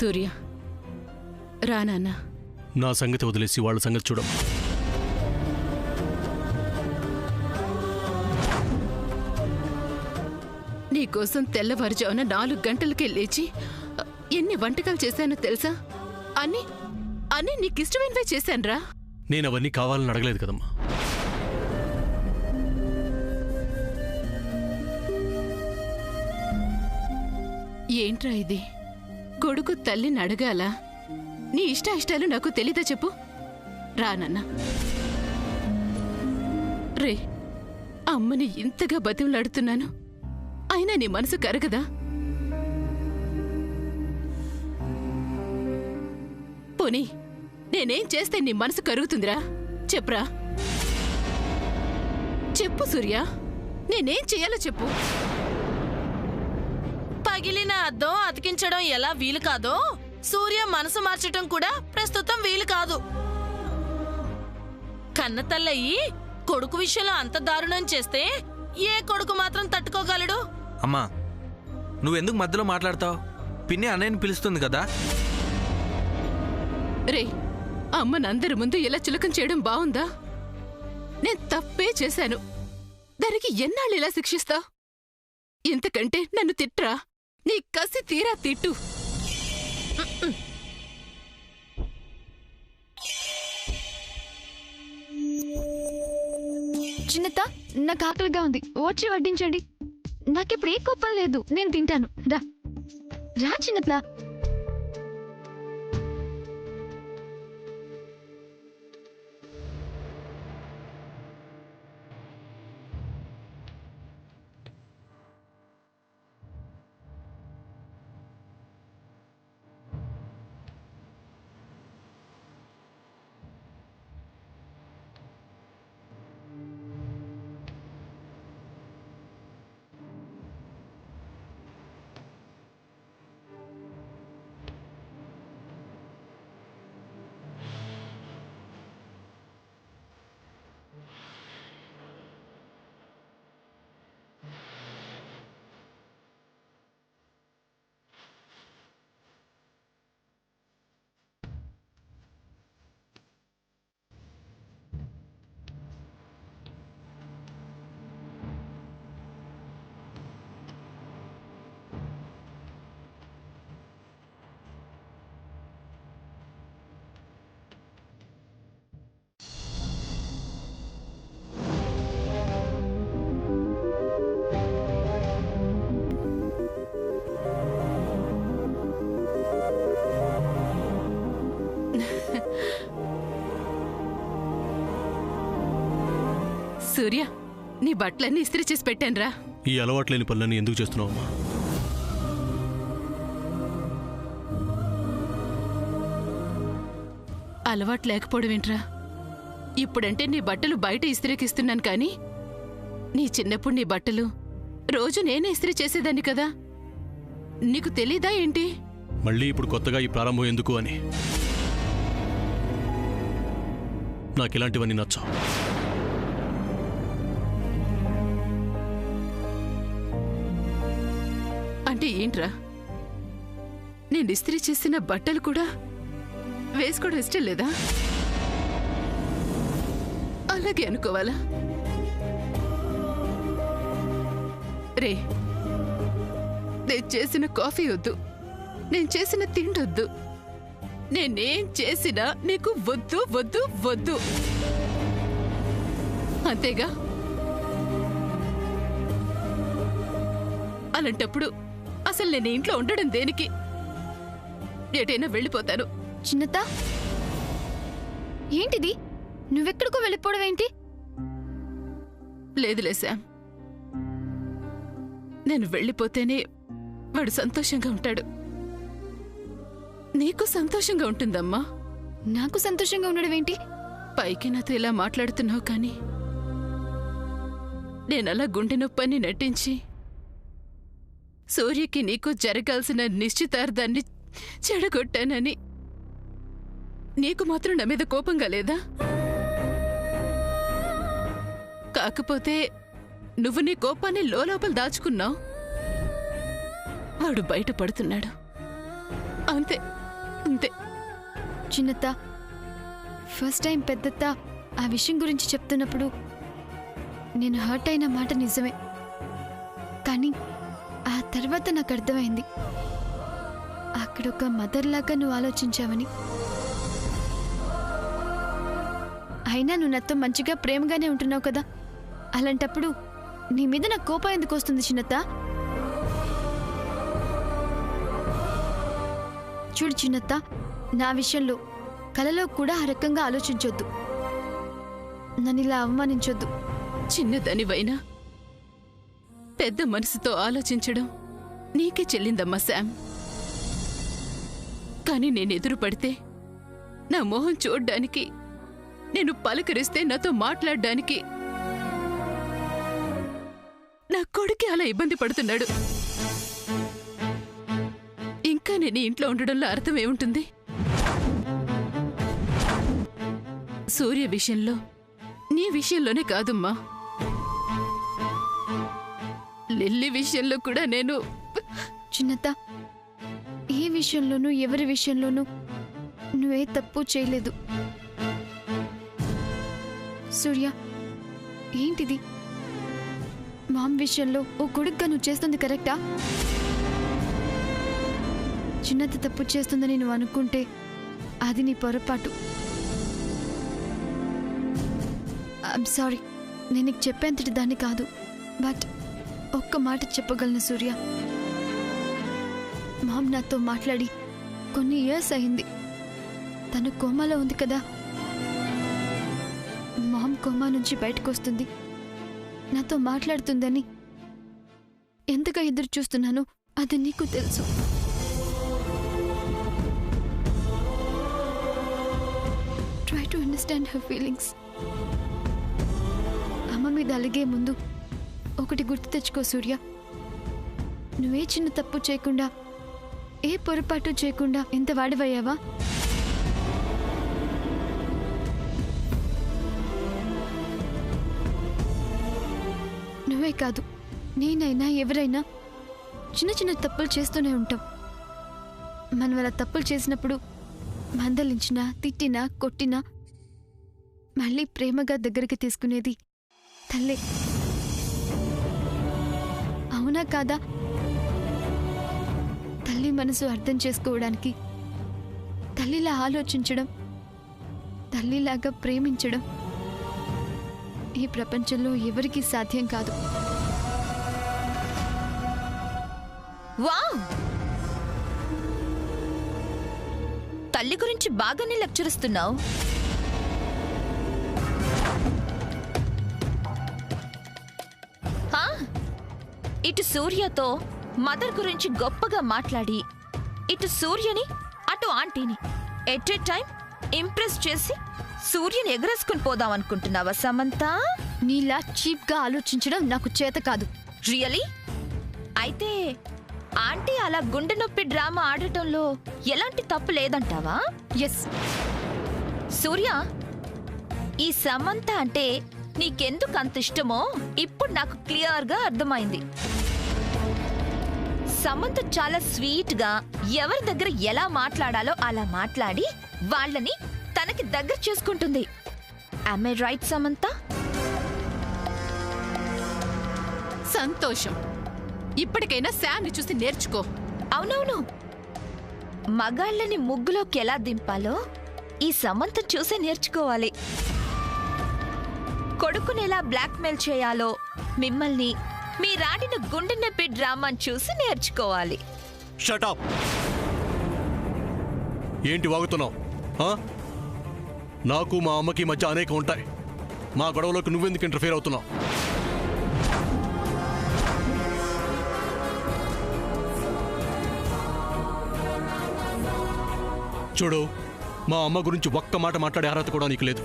సూర్య రా నాన్న. నా సంగతి వదిలేసి వాళ్ళ సంగతి చూడమ్మా. నీకోసం తెల్లవారుజామున 4 గంటలకే లేచి ఎన్ని వంటకాలు చేశానో తెలుసా? అన్నీ అన్నీ నీకిష్టమైనవే చేశానురా. నేనవన్నీ కావాలని అడగలేదు కదమ్మా. ఏంట్రా ఇది? కొడుకు తల్లిని అడగాల? నీ ఇష్టాలు నాకు తెలీదా చెప్పు? రానన్నా. రే, అమ్మని ఇంతగా బతిమలాడుతున్నాను, అయినా నీ మనసు కరగదా? పోనీ నేనేం చేస్తే నీ మనసు కరుగుతుందిరా? చెప్పురా, చెప్పు సూర్య, నేనేం చెయ్యాలో చెప్పు. పగిలిన అద్దం అతికించడం ఎలా వీలు కాదో, సూర్య మనసు మార్చటం కూడా ప్రస్తుతం వీలు కాదు. కన్న తల్లయ్యి కొడుకు విషయంలో అంత దారుణం చేస్తే ఏ కొడుకు మాత్రం తట్టుకోగలడు? అమ్మా, నువ్వెందుకు మధ్యలో మాట్లాడతావు? పిన్ని అన్నయ్యని పిలుస్తుంది కదా. రే, అమ్మనందరి ముందు ఇలా చులకం చేయడం బావుందా? నేను తప్పే చేశాను, దానికి ఎన్నాళ్ళు ఇలా శిక్షిస్తావు? ఇంతకంటే నన్ను తిట్రా, నీ కసి తీరా తిట్టు. చిన్నత, నాకు ఆకలిగా ఉంది, వచ్చి వడ్డించండి. నాకిప్పుడు ఏ కోపం లేదు, నేను తింటాను. రా రా చిన్నత. సూర్య, నీ బట్టలన్నీ ఇస్త్రీ చేసి పెట్టానురా. ఈ అలవాట్లేని పనులన్నీ ఎందుకు చేస్తున్నావమ్మా? అలవాటు లేకపోవడం ఏంట్రా? ఇప్పుడంటే నీ బట్టలు బయట ఇస్త్రీకిస్తున్నాను, కానీ నీ చిన్నప్పుడు నీ బట్టలు రోజు నేనే ఇస్త్రీ చేసేదాన్ని కదా, నీకు తెలీదా ఏంటి? మళ్ళీ ఇప్పుడు కొత్తగా ఈ ప్రారంభం ఎందుకు అని. నాకు ఇలాంటివన్నీ నచ్చవు. అంటే ఏంట్రా? నేను ఇస్త్రీ చేసిన బట్టలు కూడా వేసుకోవడం ఇష్టం లేదా? అలాగే అనుకోవాలా? రే, నేను చేసిన కాఫీ వద్దు, నేను చేసిన తిండొద్దు, నేనేం చేసినా నీకు వద్దు వద్దు వద్దు, అంతేగా? అలాంటప్పుడు అసలు నేను ఇంట్లో ఉండడం దేనికి? ఎటైనా వెళ్ళిపోతాను. చిన్నత, ఏంటిది? నువ్వెక్కడికో వెళ్ళిపోవడం ఏంటి? లేదులే శామ్, నేను వెళ్ళిపోతేనే వాడు సంతోషంగా ఉంటాడు. నీకు సంతోషంగా ఉంటుందమ్మా. నాకు సంతోషంగా ఉండడం ఏంటి? పైకి నాతో ఇలా మాట్లాడుతున్నావు, కానీ నేనలా గుండె నొప్పని నటించి సూర్యకి నీకు జరగాల్సిన నిశ్చితార్థాన్ని చెడగొట్టానని నీకు మాత్రం నా మీద కోపంగా లేదా? కాకపోతే నువ్వు నీ కోపాన్ని లోపల దాచుకున్నావు. వాడు బయటపడుతున్నాడు, అంత అంతే అంతే. చిన్నత్త, ఫస్ట్ టైం పెద్దత్త ఆ విషయం గురించి చెప్తున్నప్పుడు నేను హర్ట్ అయిన మాట నిజమే. కానీ ఆ తర్వాత నాకు అర్థమైంది, అక్కడ ఒక మదర్ లాగా నువ్వు ఆలోచించావని. అయినా నువ్వు నాతో మంచిగా ప్రేమగానే ఉంటున్నావు కదా, అలాంటప్పుడు నీ మీద నాకు కోపం ఎందుకు వస్తుంది చిన్నత్త? చూడు చిన్నత్త, నా విషయంలో కలలో కూడా ఆ రకంగా ఆలోచించొద్దు, నన్ను ఇలా అవమానించొద్దు. చిన్నదానివైనా పెద్ద మనసుతో ఆలోచించడం నీకే చెల్లిందమ్మా శామ్. కానీ నేను ఎదురు పడితే నా మొహం చూడ్డానికి, నేను పలకరిస్తే నాతో మాట్లాడడానికి నా కొడుకే అలా ఇబ్బంది పడుతున్నాడు. ఇంకా నేను ఇంట్లో ఉండడంలో అర్థం ఏముంటుంది? సూర్య విషయంలో, నీ విషయంలోనే కాదమ్మా, లిల్లీ విషయంలో కూడా నేను. చిన్నత్త, ఏ విషయంలోనూ ఎవరి విషయంలోనూ నువ్వే తప్పు చేయలేదు. సూర్య, ఏంటిది? మామ్ విషయంలో ఓ కొడుగ్గా నువ్వు చేస్తుంది కరెక్టా? చిన్నత్త తప్పు చేస్తుందని నువ్వు అనుకుంటే అది నీ పొరపాటు. ఐఎమ్ సారీ, నేను నీకు చెప్పేంతటి దాన్ని కాదు. బట్ ఒక్క మాట చెప్పగలను సూర్య, మామ్ నాతో మాట్లాడి కొన్ని ఇయర్స్ అయింది. తను కోమాలో ఉంది కదా, మామ్ కోమా నుంచి బయటకు వస్తుంది, నాతో మాట్లాడుతుందని ఎంతగా ఎదురు చూస్తున్నానో అది నీకు తెలుసు. Try to understand her feelings. అమ్మ మీద అలిగే ముందు ఒకటి గుర్తు తెచ్చుకో సూర్య, నువ్వే చిన్న తప్పు చేయకుండా, ఏ పొరపాటు చేయకుండా ఎంత వాడివయ్యావా? నువ్వే కాదు, నేనైనా ఎవరైనా చిన్న చిన్న తప్పులు చేస్తూనే ఉంటాం. మనం అలా తప్పులు చేసినప్పుడు మందలించినా, తిట్టినా, కొట్టినా మళ్ళీ ప్రేమగా దగ్గరికి తీసుకునేది తల్లే. అవునా కాదా? తల్లి మనసు అర్థం చేసుకోవడానికి, తల్లిలా ఆలోచించడం, తల్లిలాగా ప్రేమించడం ఈ ప్రపంచంలో ఎవరికీ సాధ్యం కాదు. వావ్! తల్లి గురించి బాగానే లెక్చర్ ఇస్తున్నావు. ఇటు సూర్యతో మదర్ గురించి గొప్పగా మాట్లాడి, ఇటు సూర్యని అటు ఆంటీని ఎట్ ఏ టైం ఇంప్రెస్ చేసి సూర్యని ఎగరేసుకుని పోదాం అనుకుంటున్నావా సమంత? నీలా చీప్ గా ఆలోచించడం నాకు చేత కాదు. రియలీ? అయితే ఆంటీ అలా గుండె నొప్పి డ్రామా ఆడటంలో ఎలాంటి తప్పు లేదంటావా? ఎస్. సూర్య, ఈ సమంత అంటే నీకెందుకు అంత ఇష్టమో ఇప్పుడు నాకు క్లియర్ గా అర్థమైంది. సమంత చాలా స్వీట్ గా ఎవరి దగ్గర ఎలా మాట్లాడాలో అలా మాట్లాడి వాళ్ళని తనకి దగ్గర చేసుకుంటుంది. Am I right, Samantha? సంతోషం. ఇప్పటికైనా శామ్ని చూసి నేర్చుకో. అవునవును, మగాళ్ళని ముగ్గులోకి ఎలా దింపాలో ఈ సమంత చూసే నేర్చుకోవాలి. కొడుకుని ఎలా బ్లాక్మెయిల్ చేయాలో మిమ్మల్ని మీరాడిన గుండె నొప్పి డ్రామాని చూసి నేర్చుకోవాలి. Shut up! ఏంటి వాగుతున్నావు? నాకు మా అమ్మకి మధ్య అనేక ఉంటాయి. మా గొడవలోకి నువ్వెందుకు ఇంటర్ఫియర్ అవుతున్నావు? చూడు, మా అమ్మ గురించి ఒక్క మాట మాట్లాడే అర్హత కూడా నీకు లేదు.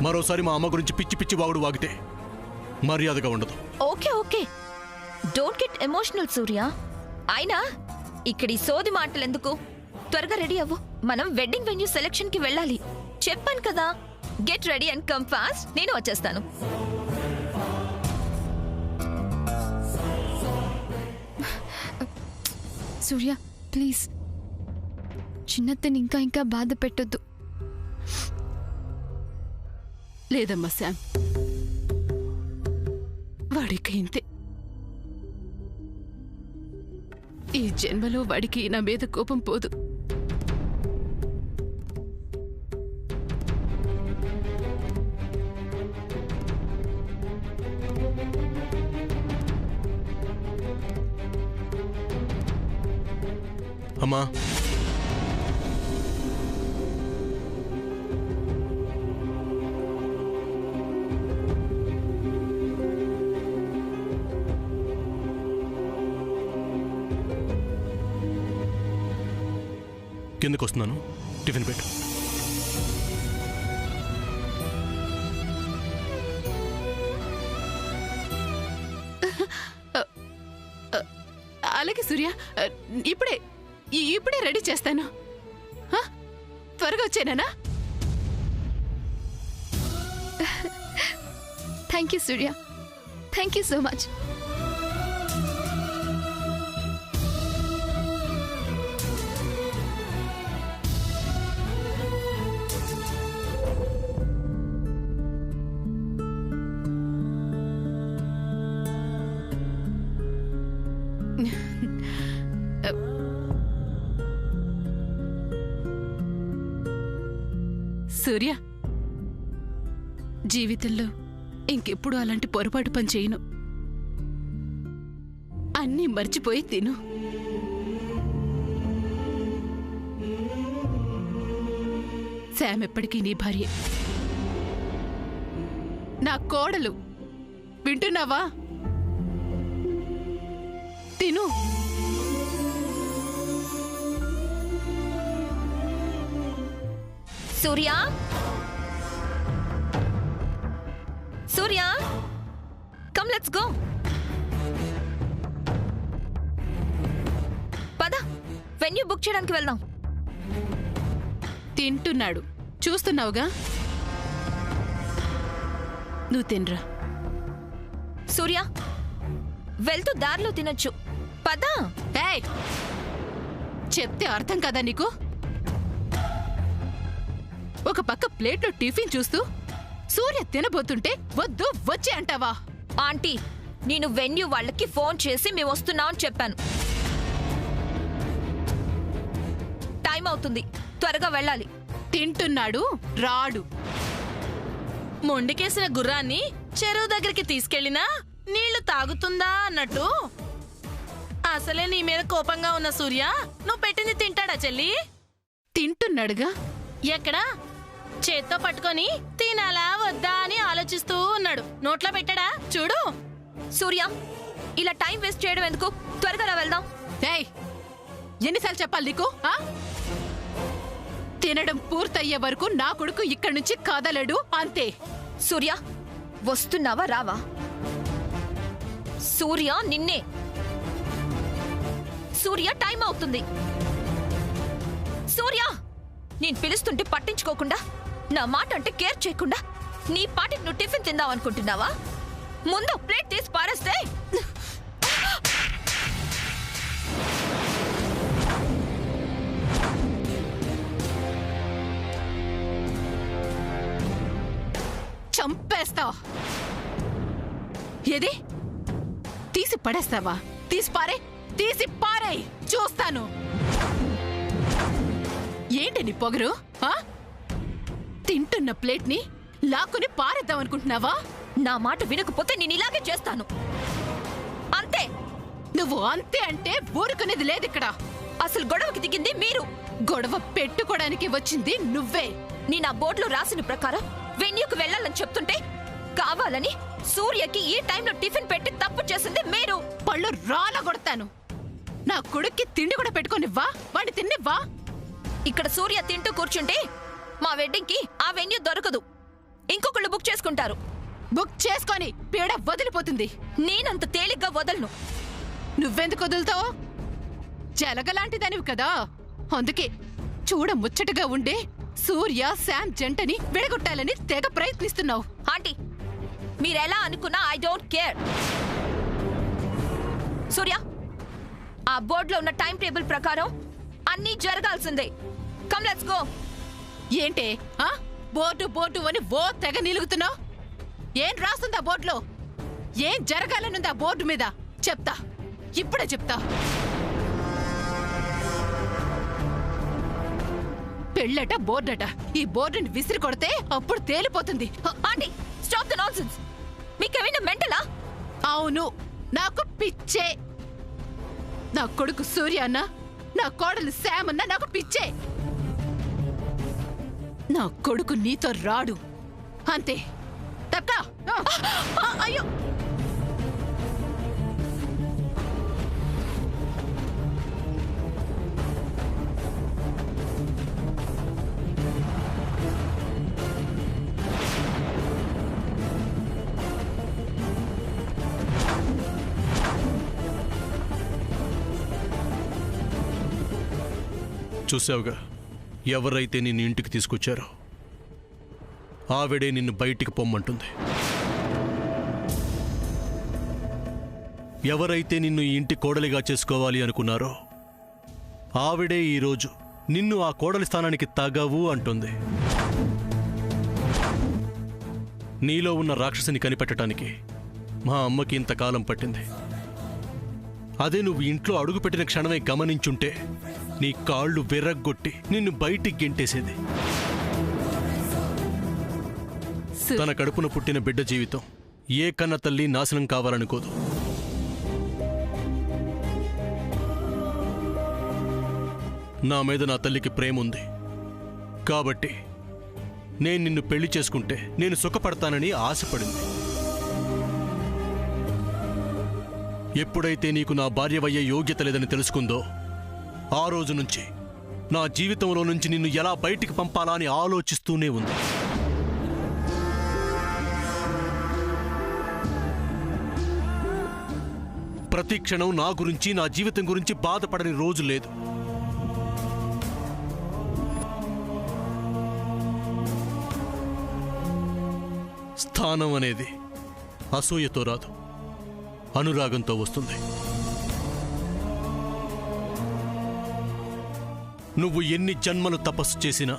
మరోసారి మా అమ్మ గురించి పిచ్చి పిచ్చి వాగుడు వాగితే మర్యాదగా ఉండదు. Okay okay, don't get emotional Surya. అయినా ఇక్కడ ఈ సోది మాటలెందుకు? త్వరగా రెడీ అవ్వు, మనం వెడ్డింగ్ వెన్యూ సెలెక్షన్ కి వెళ్ళాలి. చెప్పాను కదా, get ready and come fast. నేను వచ్చేస్తాను. సూర్య ప్లీజ్ చిన్నత్తని ఇంకా ఇంకా బాధ పెట్టొద్దు. లేదమ్మా శామ్, వాడికి ఇంతే. ఈ జన్మలో వాడికి నా మీద కోపం పోదు. అమ్మా, కిందకు వస్తున్నాను, టిఫిన్ పెట్టు. అలాగే సూర్య, ఇప్పుడే రెడీ చేస్తాను. త్వరగా వచ్చేనా? Thank you Surya, thank you so much. Surya, జీవితంలో ఇంకెప్పుడు అలాంటి పొరపాటు పని చేయను. అన్నీ మర్చిపోయి తిను. శామ్ ఎప్పటికీ నీ భార్య, నా కోడలు. వింటున్నావా? తిను. సూర్య, సూర్య, కమ్ లెట్స్ గో. పద, వెన్యూ బుక్ చేయడానికి వెళ్దాం. తింటున్నాడు, చూస్తున్నావుగా. నువ్వు తినరా. సూర్య, వెళ్తూ దారిలో తినొచ్చు. పద. ఏయ్, చెప్తే అర్థం కదా నీకు? ఒక పక్క ప్లేట్లో టిఫిన్ చూస్తూ సూర్య తినబోతుంటే వద్దు వచ్చే అంటావా? ఆంటీ, నేను వెన్యూ వాళ్ళకి ఫోన్ చేసి మేము వస్తున్నాం అని చెప్పాను. టైం అవుతుంది, త్వరగా వెళ్ళాలి. తింటున్నాడు, రాడు. మొండికేసిన గుర్రాన్ని చెరువు దగ్గరికి తీసుకెళ్లినా నీళ్లు తాగుతుందా అన్నట్టు అసలే నీ మీద కోపంగా ఉన్న సూర్య నువ్వు పెట్టింది తింటాడా చెల్లి? తింటున్నాడుగా. ఎక్కడా? చేత్తో పట్టుకొని తినాలా వద్దా అని ఆలోచిస్తూ ఉన్నాడు. నోట్లో పెట్టడా చూడు. సూర్య, ఇలా టైం వేస్ట్ చేయడం ఎందుకు? త్వరగా వెళ్దాం. ఏయ్, ఎన్నిసార్లు చెప్పాలి నీకు? తినడం పూర్తయ్యే వరకు నా కొడుకు ఇక్కడి నుంచి కదలడు, అంతే. సూర్య, వస్తున్నావా రావా? సూర్య, నిన్నే. సూర్య, టైం అవుతుంది. సూర్య, నేను పిలుస్తుంటే పట్టించుకోకుండా, నా మాట అంటే కేర్ చేయకుండా నీ పాటికి నువ్వు టిఫిన్ తిందాం అనుకుంటున్నావా? ముందు ప్లేట్ తీసి పారేస్తే. చంపేస్తా. ఏది? తీసి పడేస్తావా? తీసి పారే, తీసి పారే, చూస్తాను. ఏంటి నీ పొగరు? తింటున్న ప్లేట్ ని లాక్కుని పారేద్దాం అనుకుంటున్నావా? నా మాట వినకపోతే నేను ఇలాగే చేస్తాను, అంతే. నువ్వు అంతే అంటే ఊరుకునేది లేదిక్కడ. అసలు గొడవకి దిగింది మీరు. గొడవ పెట్టుకోవడానికి వచ్చింది నువ్వే. నేను ఆ బోర్డులో రాసిన ప్రకారం వెన్యూకి వెళ్ళాలని చెప్తుంటే కావాలని సూర్యకి ఈ టైంలో టిఫిన్ పెట్టి తప్పు చేసింది మీరు. పళ్ళు రాలగొడతాను. నా కొడుక్కి తిండి కూడా పెట్టుకోనివ్వా? వాడిని తిన్నివ్వా? ఇక్కడ సూర్య తింటూ కూర్చుంటే మా వెడ్డింగ్ కి ఆ వెన్యూ దొరకదు, ఇంకొకళ్ళు బుక్ చేసుకుంటారు. బుక్ చేసుకొని పీడ వదిలిపోతుంది. నేనంత తేలిగ్గా వదలను. నువ్వెందుకు వదులుతావు? జలగలాంటిదానివి కదా, అందుకే చూడ ముచ్చటగా ఉండే సూర్య శామ్ జంటని విడగొట్టాలని తెగ ప్రయత్నిస్తున్నావు. ఆంటీ, మీరెలా అనుకున్నా ఐ డోంట్ కేర్. సూర్య, ఆ బోర్డులో ఉన్న టైం టేబుల్ ప్రకారం అన్నీ జరగాల్సిందే. Come let's go. ఏంటే ఆ బోర్డు బోర్డు అని ఓ తెగ నిలుగుతున్నావు? ఏం రాస్తుందా బోర్డులో? ఏం జరగాలనుందా బోర్డు మీద? చెప్తా, ఇప్పుడే చెప్తా. పెళ్ళట బోర్డట. ఈ బోర్డుని విసిరి కొడితే అప్పుడు తేలిపోతుంది. Aunty stop the nonsense. మీకేమైనా మెంటలా? అవును, నాకు పిచ్చే. నా కొడుకు సూర్య అన్న, నా కోడలు శామ్ అన్న నాకు పిచ్చే. నా కొడుకు నీతో రాడు అంతే. తక్కా. అయ్యో, చూసావుగా, ఎవరైతే నిన్ను ఇంటికి తీసుకొచ్చారో ఆవిడే నిన్ను బయటికి పొమ్మంటుంది. ఎవరైతే నిన్ను ఈ ఇంటి కోడలిగా చేసుకోవాలి అనుకున్నారో ఆవిడే ఈరోజు నిన్ను ఆ కోడలి స్థానానికి తగవు అంటుంది. నీలో ఉన్న రాక్షసిని కనిపెట్టడానికి మా అమ్మకి ఇంతకాలం పట్టింది. అదే నువ్వు ఇంట్లో అడుగుపెట్టిన క్షణమే గమనించుంటే నీ కాళ్ళు విర్రగొట్టి నిన్ను బయటికి గెంటేసేది. తన కడుపున పుట్టిన బిడ్డ జీవితం ఏ కన్న తల్లి నాశనం కావాలనుకోదు. నా మీద నా తల్లికి ప్రేమ ఉంది కాబట్టి నేను నిన్ను పెళ్లి చేసుకుంటే నేను సుఖపడతానని ఆశపడింది. ఎప్పుడైతే నీకు నా భార్యవయ్యే యోగ్యత లేదని తెలుసుకుందో ఆ రోజు నుంచి నా జీవితంలో నుంచి నిన్ను ఎలా బయటికి పంపాలా అని ఆలోచిస్తూనే ఉంది. ప్రతి క్షణం నా గురించి, నా జీవితం గురించి బాధపడని రోజు లేదు. స్థానం అనేది అసూయతో రాదు, అనురాగంతో వస్తుంది. నువ్వు ఎన్ని జన్మలు తపస్సు చేసినా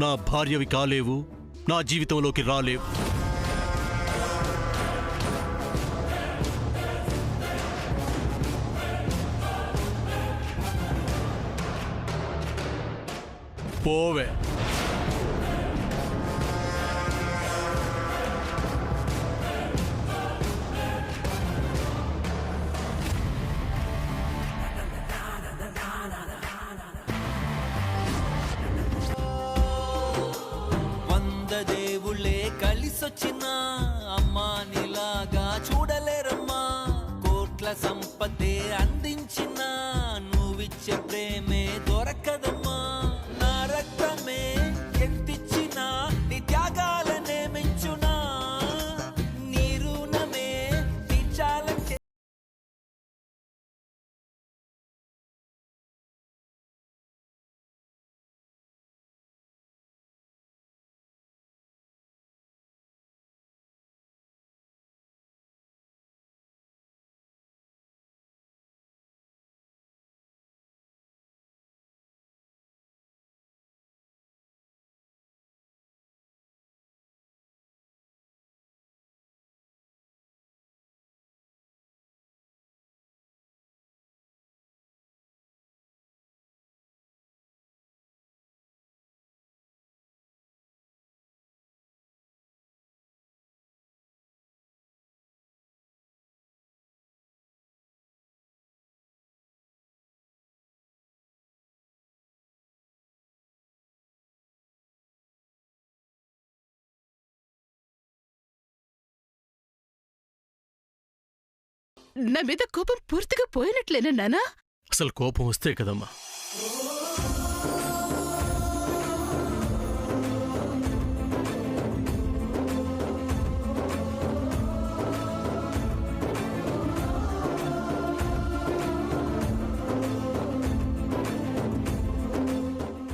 నా భార్యవి కాలేవు, నా జీవితంలోకి రాలేవు. పోవే. దేవుళ్ళే కలిసొచ్చిన అమ్మా నీలాగా చూడలేరమ్మా. కోట్ల సంపదే అందించిన నువ్విచ్చే ప్రేమే దొరకదమ్మా. నా రక్తమే ఎంతిచ్చినా నీ త్యాగాలనే మెంచునా. నీ రుణమే తీర్చాలంటే నా మీద కోపం పూర్తిగా పోయినట్లేనా నానా? అసలు కోపం వస్తే కదమ్మా.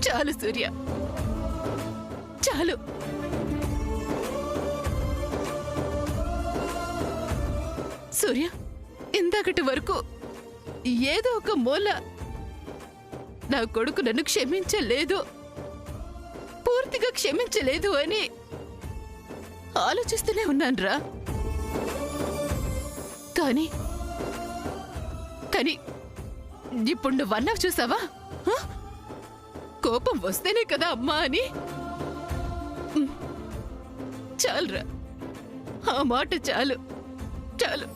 చాలు సూర్య, చాలు. సూర్య, ఇందాకటి వరకు ఏదో ఒక మూల నా కొడుకు నన్ను క్షమించలేదు, పూర్తిగా క్షమించలేదు అని ఆలోచిస్తూనే ఉన్నానురా. కానీ కానీ ఇప్పుడు నువ్వన్నావు చూసావా, హ? కోపం వస్తేనే కదా అమ్మా అని. చాలురా, ఆ మాట చాలు చాలు.